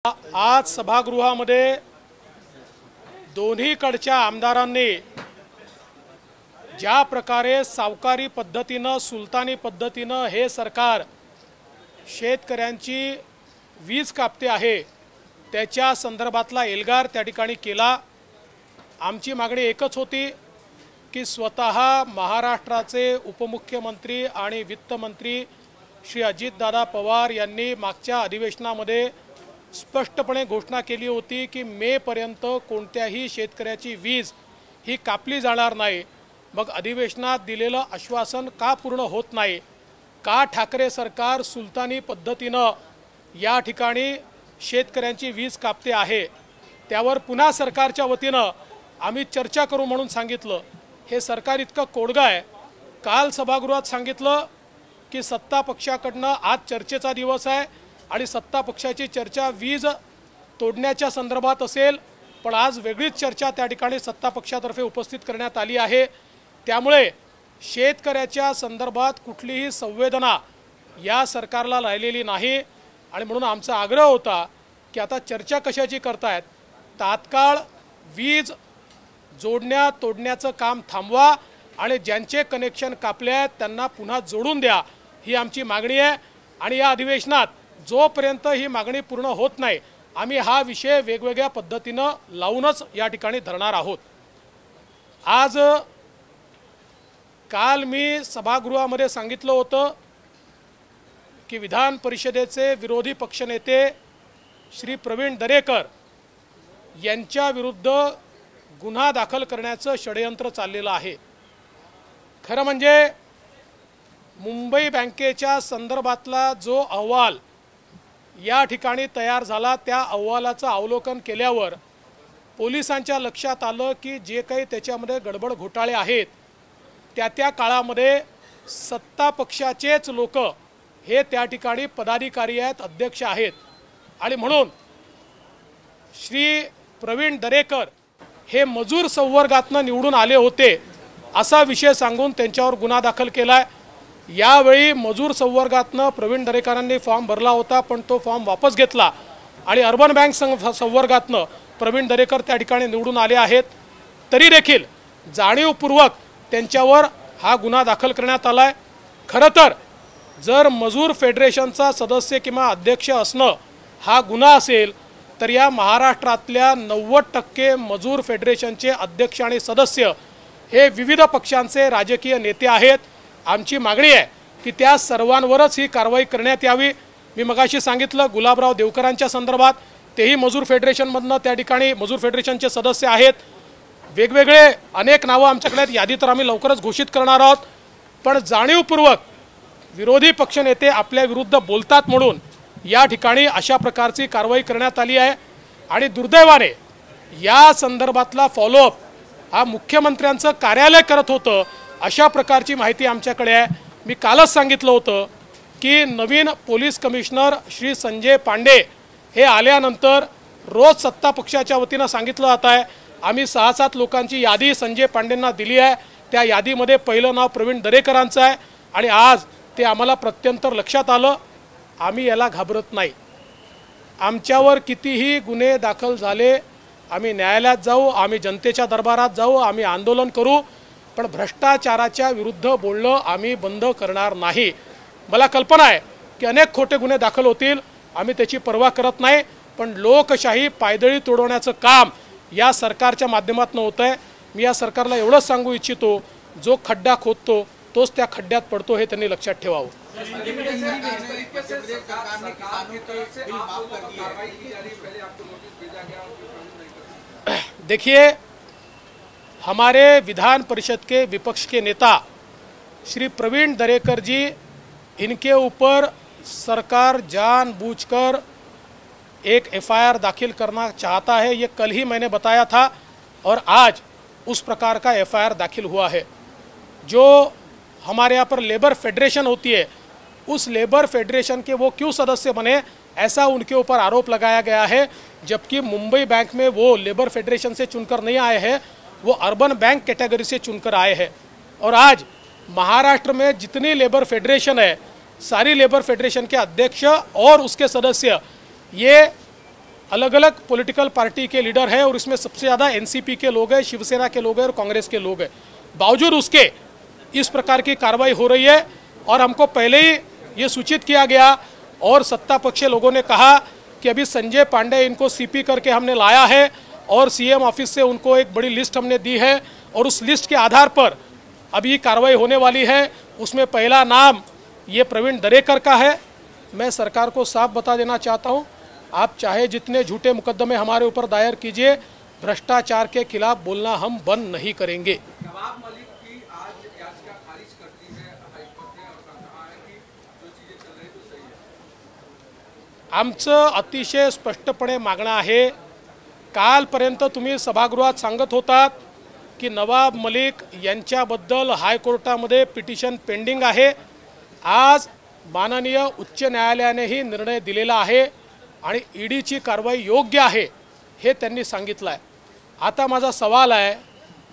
आज सभागृहामध्ये दोन्हीकडच्या आमदारांनी ज्या प्रकारे सावकारी पद्धतीनं सुलतानी पद्धतीनं हे सरकार शेतकऱ्यांची वीज कापते आहे त्याच्या संदर्भातला एल्गार त्या ठिकाणी केला। आमची मागणी एकच होती की स्वतः महाराष्ट्राचे उपमुख्यमंत्री आणि वित्तमंत्री श्री अजितदादा पवार यांनी मागच्या अधिवेशनामध्ये स्पष्टपणे घोषणा केली होती की मे पर्यंत कोणत्याही शेतकऱ्याची वीज ही कापली जाणार नाही। मग अधिवेशनात दिलेलं आश्वासन का पूर्ण होत नाही? का ठाकरे सरकार सुलतानी पद्धतीनं या ठिकाणी शेतकऱ्यांची वीज कापते आहे? त्यावर पुन्हा सरकारच्या वतीनं आम्ही चर्चा करू म्हणून सांगितलं। हे सरकार इतकं कोडगं आहे। काल सभागृहात सांगितलं की सत्ता पक्षाकडनं आज चर्चेचा दिवस आहे आणि सत्ता पक्षाची चर्चा वीज तोडण्याच्या संदर्भात असेल, पण आज वेगळीच चर्चा त्या ठिकाणी सत्ता पक्षातर्फे उपस्थित करण्यात आली आहे। त्यामुळे शेतकऱ्याच्या संदर्भात कुठलीही संवेदना या सरकारला राहिलेली नाही आणि म्हणून आमचा आग्रह होता की आता चर्चा कशाची करतायत, तात्काळ वीज जोडण्या तोडण्याचं काम थांबवा आणि ज्यांचे कनेक्शन कापले आहेत त्यांना पुन्हा जोडून द्या, ही आमची मागणी आहे। आणि या अधिवेशनात जोपर्यंत ही मागणी पूर्ण होत नाही आम्ही हा विषय वेगवेगळ्या पद्धतीनं लावूनच या ठिकाणी धरणार आहोत। आज काल मी सभागृहामध्ये सांगितलं होतं की विधान परिषदेचे विरोधी पक्षनेते श्री प्रवीण दरेकर यांच्या विरुद्ध गुन्हा दाखल करण्याचं षडयंत्र चाललेलं आहे। खरं म्हणजे मुंबई बँकेच्या संदर्भातला जो अहवाल या ठिकाणी तयार झाला त्या अहवालाचं अवलोकन केल्यावर पोलिसांच्या लक्षात आलं की जे काही त्याच्यामध्ये गडबड घोटाळे आहेत त्या काळामध्ये सत्ता पक्षाचेच लोक हे त्या ठिकाणी पदाधिकारी आहेत, अध्यक्ष आहेत आणि म्हणून श्री प्रवीण दरेकर हे मजूर संवर्गातनं निवडून आले होते असा विषय सांगून त्यांच्यावर गुन्हा दाखल केलाय। यावेळी मजूर संवर्गातनं प्रवीण दरेकरांनी फॉर्म भरला होता पण तो फॉर्म वापस घेतला आणि अर्बन बँक संवर्गातनं प्रवीण दरेकर त्या ठिकाणी निवडून आले आहेत। तरी देखील जाणीवपूर्वक त्यांच्यावर हा गुन्हा दाखल करण्यात आलाय। खरं तर जर मजूर फेडरेशनचा सदस्य किंवा अध्यक्ष असणं हा गुन्हा असेल तर या महाराष्ट्रातल्या 90% मजूर फेडरेशनचे अध्यक्ष आणि सदस्य हे विविध पक्षांचे राजकीय नेते आहेत। आमची मागणी आहे की त्या सर्वांवरच ही कारवाई करण्यात यावी। मी मगाशी सांगितलं गुलाबराव देवकरांच्या संदर्भात, तेही मजूर फेडरेशनमधनं त्या ठिकाणी मजूर फेडरेशनचे सदस्य आहेत। वेगवेगळे अनेक नावं आमच्याकडे आहेत, यादी तर आम्ही लवकरच घोषित करणार आहोत। पण जाणीवपूर्वक विरोधी पक्षनेते आपल्या विरुद्ध बोलतात म्हणून या ठिकाणी अशा प्रकारची कारवाई करण्यात आली आहे आणि दुर्दैवाने या संदर्भातला फॉलोअप हा मुख्यमंत्र्यांचं कार्यालय करत होतं अशा प्रकारची माहिती आमच्याकडे आहे। मी कालच सांगितलं होतं की नवीन पोलीस कमिशनर श्री संजय पांडे हे आल्यानंतर रोज सत्ता पक्षाच्या वतीनं सांगितलं जात आहे आम्ही 6-7 लोकांची यादी संजय पांडेंना दिली आहे, त्या यादीमध्ये पहिलं नाव प्रवीण दरेकरांचं आहे आणि आज ते आम्हाला प्रत्यंतर लक्षात आलं। आम्ही याला घाबरत नाही। आमच्यावर कितीही गुन्हे दाखल झाले आम्ही न्यायालयात जाऊ, आम्ही जनतेच्या दरबारात जाऊ, आम्ही आंदोलन करू, पण भ्रष्टाचाराच्या विरुद्ध बोलणं आम्ही बंद करणार नाही। मला कल्पना आहे की अनेक खोटे गुन्हे दाखल होतील, आम्ही त्याची पर्वा करत नाही, पण लोकशाही पायदळी तोडवण्याचं काम या सरकारच्या माध्यमातून होत आहे। मी या सरकारला एवढंच सांगू इच्छितो, जो खड्डा खोदतो तोच त्या खड्ड्यात पडतो हे त्यांनी लक्षात ठेवावं। देखिए, हमारे विधान परिषद के विपक्ष के नेता श्री प्रवीण दरेकर जी, इनके ऊपर सरकार जानबूझकर एक एफआईआर दाखिल करना चाहता है। ये कल ही मैंने बताया था और आज उस प्रकार का एफआईआर दाखिल हुआ है। जो हमारे यहाँ पर लेबर फेडरेशन होती है उस लेबर फेडरेशन के वो क्यों सदस्य बने ऐसा उनके ऊपर आरोप लगाया गया है, जबकि मुंबई बैंक में वो लेबर फेडरेशन से चुनकर नहीं आए हैं, वो अर्बन बैंक कैटेगरी से चुनकर आए हैं। और आज महाराष्ट्र में जितनी लेबर फेडरेशन है सारी लेबर फेडरेशन के अध्यक्ष और उसके सदस्य ये अलग अलग पॉलिटिकल पार्टी के लीडर है और इसमें सबसे ज़्यादा एनसीपी के लोग हैं, शिवसेना के लोग हैं और कांग्रेस के लोग हैं। बावजूद उसके इस प्रकार की कार्रवाई हो रही है और हमको पहले ही ये सूचित किया गया और सत्ता पक्ष लोगों ने कहा कि अभी संजय पांडे इनको सीपी करके हमने लाया है और सीएम ऑफिस से उनको एक बड़ी लिस्ट हमने दी है और उस लिस्ट के आधार पर अभी कार्रवाई होने वाली है। उसमें पहला नाम ये प्रवीण दरेकर का है। मैं सरकार को साफ बता देना चाहता हूँ, आप चाहे जितने झूठे मुकदमे हमारे ऊपर दायर कीजिए, भ्रष्टाचार के खिलाफ बोलना हम बंद नहीं करेंगे। नवाब मलिक की आज याचिका खारिज कर दी है हाईकोर्ट ने और कहा है कि जो चीजें चल रही तो सही है। आमचं अतिशय स्पष्टपणे मागणं आहे, कालपर्यंत तुम्ही सभागृहात सांगत होतात की नवाब मलिक यांच्याबद्दल हायकोर्टामध्ये पिटिशन पेंडिंग आहे। आज माननीय उच्च न्यायालयानेही निर्णय दिलेला आहे आणि ईडीची कारवाई योग्य आहे हे त्यांनी सांगितलं आहे। आता माझा सवाल आहे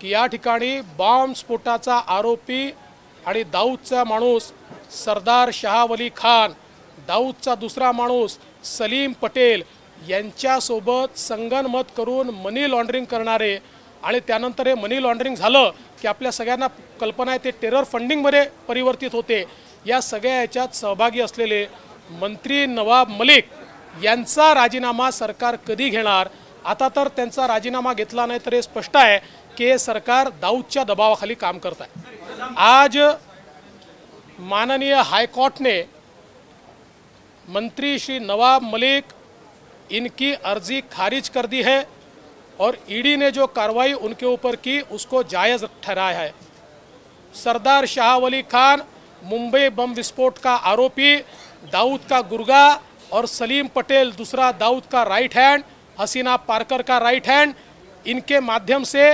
की या ठिकाणी बॉम्ब स्फोटाचा आरोपी आणि दाऊदचा माणूस सरदार शहावली खान, दाऊदचा दुसरा माणूस सलीम पटेल यांच्यासोबत संगनमत करून मनी लॉन्ड्रिंग करणारे आणि त्यानंतर हे मनी लॉन्ड्रिंग झालं की आपल्या सगळ्यांना कल्पना आहे ते टेरर फंडिंगमध्ये परिवर्तित होते। या सगळ्या याच्यात सहभागी असलेले मंत्री नवाब मलिक यांचा राजीनामा सरकार कधी घेणार? आता तर त्यांचा राजीनामा घेतला नाही तर हे स्पष्ट आहे की हे सरकार दाऊदच्या दबावाखाली काम करत आहे। आज माननीय हाईकोर्ट ने मंत्री श्री नवाब मलिक इनकी अर्जी खारिज कर दी है और ईडी ने जो कार्रवाई उनके ऊपर की उसको जायज़ ठहराया है। सरदार शाहवली खान मुंबई बम विस्फोट का आरोपी, दाऊद का गुर्गा और सलीम पटेल दूसरा दाऊद का राइट हैंड, हसीना पार्कर का राइट हैंड, इनके माध्यम से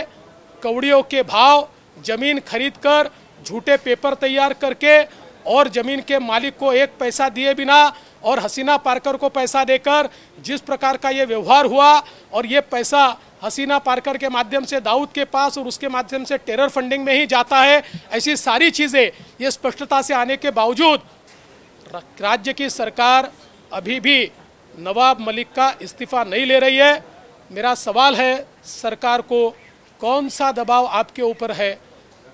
कौड़ियों के भाव जमीन खरीदकर झूठे पेपर तैयार करके और ज़मीन के मालिक को एक पैसा दिए बिना और हसीना पार्कर को पैसा देकर जिस प्रकार का ये व्यवहार हुआ और ये पैसा हसीना पार्कर के माध्यम से दाऊद के पास और उसके माध्यम से टेरर फंडिंग में ही जाता है, ऐसी सारी चीज़ें ये स्पष्टता से आने के बावजूद राज्य की सरकार अभी भी नवाब मलिक का इस्तीफ़ा नहीं ले रही है। मेरा सवाल है सरकार को, कौन सा दबाव आपके ऊपर है?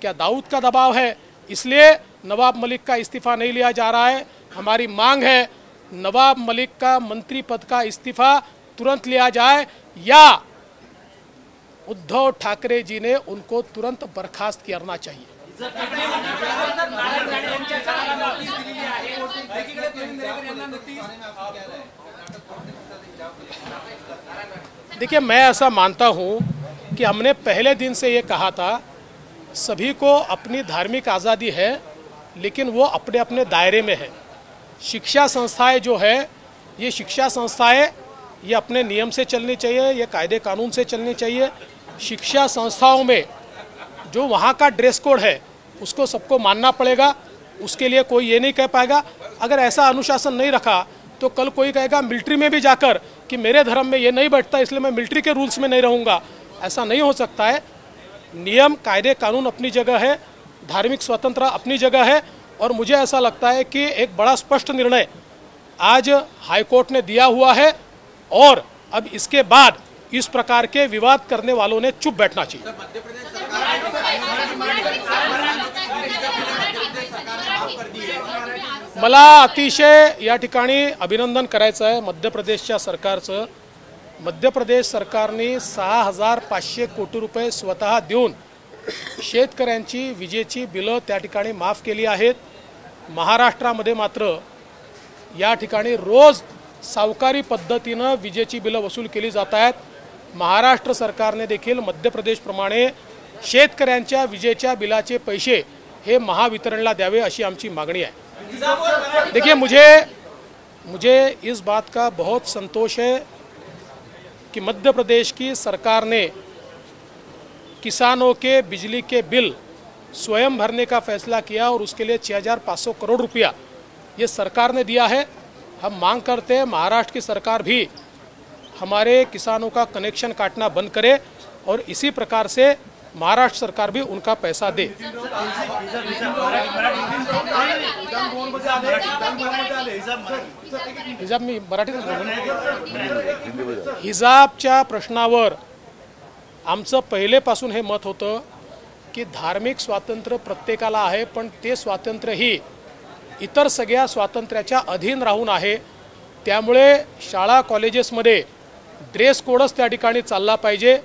क्या दाऊद का दबाव है इसलिए नवाब मलिक का इस्तीफ़ा नहीं लिया जा रहा है? हमारी मांग है नवाब मलिक का मंत्री पद का इस्तीफ़ा तुरंत लिया जाए या उद्धव ठाकरे जी ने उनको तुरंत बर्खास्त करना चाहिए। देखिए, मैं ऐसा मानता हूं कि हमने पहले दिन से ये कहा था सभी को अपनी धार्मिक आज़ादी है लेकिन वो अपने अपने दायरे में है। शिक्षा संस्थाएं जो है ये शिक्षा संस्थाएं ये अपने नियम से चलनी चाहिए, ये कायदे कानून से चलनी चाहिए। शिक्षा संस्थाओं में जो वहाँ का ड्रेस कोड है उसको सबको मानना पड़ेगा, उसके लिए कोई ये नहीं कह पाएगा। अगर ऐसा अनुशासन नहीं रखा तो कल कोई कहेगा मिलिट्री में भी जाकर कि मेरे धर्म में ये नहीं बैठता इसलिए मैं मिलिट्री के रूल्स में नहीं रहूँगा। ऐसा नहीं हो सकता है। नियम कायदे कानून अपनी जगह है, धार्मिक स्वतंत्रता अपनी जगह है और मुझे ऐसा लगता है कि एक बड़ा स्पष्ट निर्णय आज हाईकोर्ट ने दिया हुआ है और अब इसके बाद इस प्रकार के विवाद करने वालों ने चुप बैठना चाहिए। मला अतिशय या ठिकाणी अभिनंदन करायचं आहे मध्य प्रदेशच्या सरकारचं। मध्य प्रदेश सरकारने 6,500 कोटी रुपये स्वतः देऊन शेतकऱ्यांची विजेची बिलं त्या ठिकाणी माफ केली आहेत। महाराष्ट्रामध्ये मात्र या ठिकाणी रोज सावकारी पद्धतीने विजेची बिलं वसूल केली जात आहेत। महाराष्ट्र सरकारने देखील मध्य प्रदेशप्रमाणे शेतकऱ्यांच्या विजेच्या बिलाचे पैसे हे महावितरणला द्यावे अशी आमची मागणी आहे। देखिए, मुझे इस बात का बहुत संतोष है कि मध्य प्रदेश की सरकार ने किसानों के बिजली के बिल स्वयं भरने का फैसला किया और उसके लिए 6,500 करोड़ रुपया ये सरकार ने दिया है। हम मांग करते हैं महाराष्ट्र की सरकार भी हमारे किसानों का कनेक्शन काटना बंद करे और इसी प्रकार से महाराष्ट्र सरकार भी उनका पैसा दे। हिजाब मी मराठीतच बोलतो। हिजाबच्या प्रश्नावर आमचं पहिलेपासून हे मत होतं की धार्मिक स्वातंत्र्य प्रत्येकाला आहे, पण ते स्वातंत्र्य ही इतर सगळ्या स्वातंत्र्याच्या अधीन राहून आहे। त्यामुळे शाळा कॉलेजेसमध्ये ड्रेस कोडच त्या ठिकाणी चालला पाहिजे।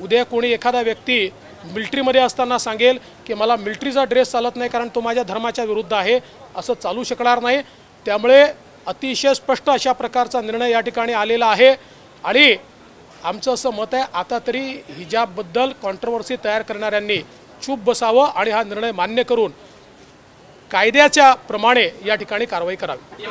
उद्या कोणी एखादा व्यक्ती मिलिटरीमध्ये असताना सांगेल की मला मिलिटरीचा ड्रेस चालत नाही कारण तो माझ्या धर्माच्या विरुद्ध आहे, असं चालू शकणार नाही। त्यामुळे अतिशय स्पष्ट अशा प्रकारचा निर्णय या ठिकाणी आलेला आहे आणि आमचं असं मत आहे आता तरी हिजाबबद्दल कॉन्ट्रोवर्सी तयार करणाऱ्यांनी चूप बसावं आणि हा निर्णय मान्य करून कायद्याच्या प्रमाणे या ठिकाणी कारवाई करावी।